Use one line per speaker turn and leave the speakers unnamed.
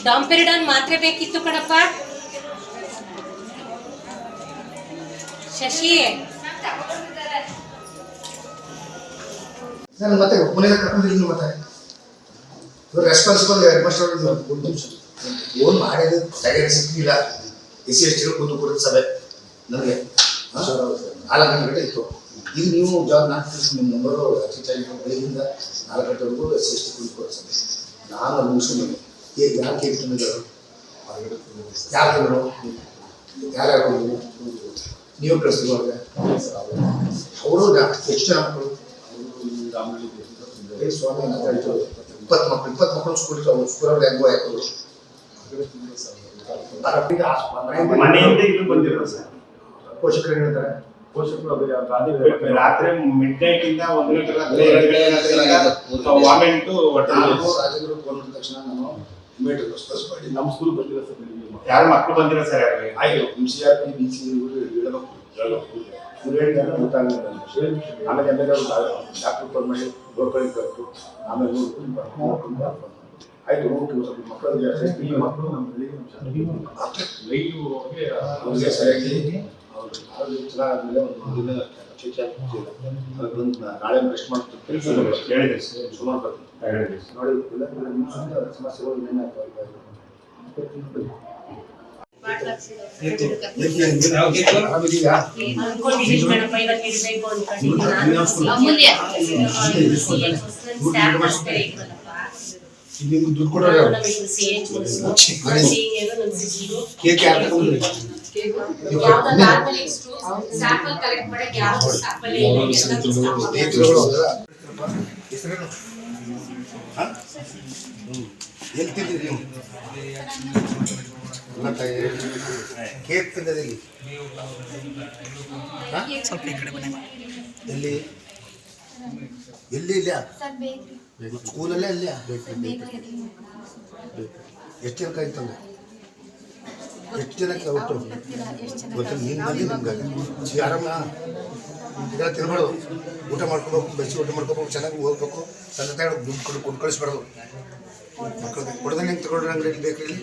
ಡಾಂಪೆರಿಡಾನ್ ಮಾತ್ರೆ ಬೇಕಿತ್ತು ಕಣಪ್ಪ. ಶಶಿ
ನಾನು ಮತ್ತೆ ಮನೆಗೆ ಕರ್ಕೊಂಡಿದ್ದೀನಿ. ಮತ್ತೆ ಇವರು ರೆಸ್ಪಾನ್ಸಿಬಲ್ ಹೆಡ್ ಮಾಸ್ಟರ್ ಒಂದು ನಿಮಿಷ ಫೋನ್ ಮಾಡಿದ್ದು ಸರಿಯಾಗಿ ಸಿಕ್ಕಿಲ್ಲ. ಎಸ್ ಸಿ ಎಸ್ ಟಿ ಕೂತು ಕೊಡೋದು ಸಭೆ ನನಗೆ 4 ಗಂಟೆ ಇತ್ತು. ಈಗ ನೀವು ಜಾಬ್ 4 ನಿಮ್ಮ ನಂಬರು ಬೆಳಗಿಂದ 4 ಗಂಟೆವರೆಗೂ ಎಸ್ ಸಿ ಎಸ್ ಟಿ ಕೂತು ಕೊಡೋ ಸಭೆ ನಾನು ಅಲ್ಲಿ ಮುಗಿಸ್ಕೊಂಡು ಈಗ ಯಾರು ಕೇಳ್ತಿದ್ದಾರೆ ಯಾರು ತಿಂಗಳು ಯಾರ್ಯಾರು ನೀವು ಕಳಿಸ್ತೀವಿ ಅವ್ರಿಗೆ ಅವರು ಎಷ್ಟು ಜನ ಮಕ್ಕಳು ಸ್ವಾಮಿ ಅಂತ ಹೇಳ್ತು 20 ಮಕ್ಕಳು ಸ್ಕೂಲ್ ಸ್ಕೂಲಲ್ಲಿ ಹೆಂಗೋ ಯಾಕಂದ್ರು
ಮನೆಯಿಂದ ಇಲ್ಲಿ ಬಂದಿರೋ ಸರ್.
ಪೋಷಕರು ಹೇಳ್ತಾರೆ
ಪೋಷಕರು ರಾತ್ರಿ ಮಿಡ್ ನೈಟ್ ಇಂದ 1 ಗಂಟೆ ವಾಮೆಂಟು
ರಾಜೇಂದ್ರ ಫೋನ್ ಮಾಡಿದ ತಕ್ಷಣ ನಾನು ಇಮಿಡಿಯೇಟ್ ರೆಸ್ಪಾನ್ಸ್ ಮಾಡಿ ನಮ್ಮ ಸ್ಕೂಲ್ ಬಂದಿರೋ ಸರ್.
ಯಾರು ಮಕ್ಕಳು ಬಂದಿರೋ ಸರ್?
ಆಯ್ತು ನಿಮ್ಮ C R P B C ಹೇಳಬೇಕು ಇವ್ರು ಹೇಳಿದಾಗ ಗೊತ್ತಾಗಲಿಲ್ಲ. ಆಮೇಲೆ ಎಮ್ ಎಲ್ ಅವರು ಡಾಕ್ಟರ್ ಫೋನ್ ಮಾಡಿ ಗೋರ್ಕಳಿಗೆ ಕರೆದು ಆಮೇಲೆ ನೋಡ್ಕೊಂಡು ಆಯ್ತು ಹೋಗ್ತೀವಿ. ಸ್ವಲ್ಪ ಮಕ್ಕಳು ಜಾಸ್ತಿ ಈ ಮಕ್ಕಳು ನಮ್ಮ ಅವ್ರಿಗೆ ಸರಿಯಾಗಿ ಆರೋಗ್ಯ ಚೆನ್ನಾಗಾದ್ಮೇಲೆ ಒಂದು ದಿನ ಶಿಕ್ಷೆ ಬಂದು ನಾಳೆ ರೆಸ್ಟ್ ಮಾಡ್ತೀವಿ
ಹೇಳಿದ್ರಿ ಸರ್.
ಸುಮಾರು ಬರ್ತೀವಿ ನೋಡಿ ಇಲ್ಲ ಸಮಸ್ಯೆಗಳು ಏನಾಗ್ತಾ ಇಲ್ಲಿ ದುಡ್ಡು ಕೊಡೋರು ಕೇಕ್ ಎಲ್ಲಿ ತಿಂದಿರಿ ನೀವು? ಕೇಕ್ ತಿನ್ನೋದಿಲ್ಲಿ ಎಲ್ಲಿ ಎಲ್ಲಿ ಇಲ್ಲ ಸ್ಕೂಲಲ್ಲೇ ಅಲ್ಲ ಎಷ್ಟು ಜನಕ್ಕೆ ಆಯ್ತಂದ್ರೆ ಎಷ್ಟು ಜನಕ್ಕೆ ಒಟ್ಟು ಗೊತ್ತಿಲ್ಲ. ನಿಮ್ಮಲ್ಲಿ ನಿಮ್ಗಾಗಿ ಯಾರಮ್ಮ ಇದೆಲ್ಲ ತಿನ್ಬಾರ್ದು. ಊಟ ಮಾಡ್ಕೋಬೇಕು, ಬೆಚ್ಚಿ ಊಟ ಮಾಡ್ಕೋಬೇಕು, ಚೆನ್ನಾಗಿ ಹೋಗ್ಬೇಕು. ತಂದೆ ತಾಯಿ ದುಡ್ಡು ಕೊಟ್ಟು ಕಳಿಸ್ಬಾರ್ದು. ಮಕ್ಕಳಿಗೆ ಕೊಡೋದನ್ನ ಹೆಂಗೆ ತಗೊಳ್ರಿ ಅಂಗಡಿಯಲ್ಲಿ ಬೇಕ್ರಿ.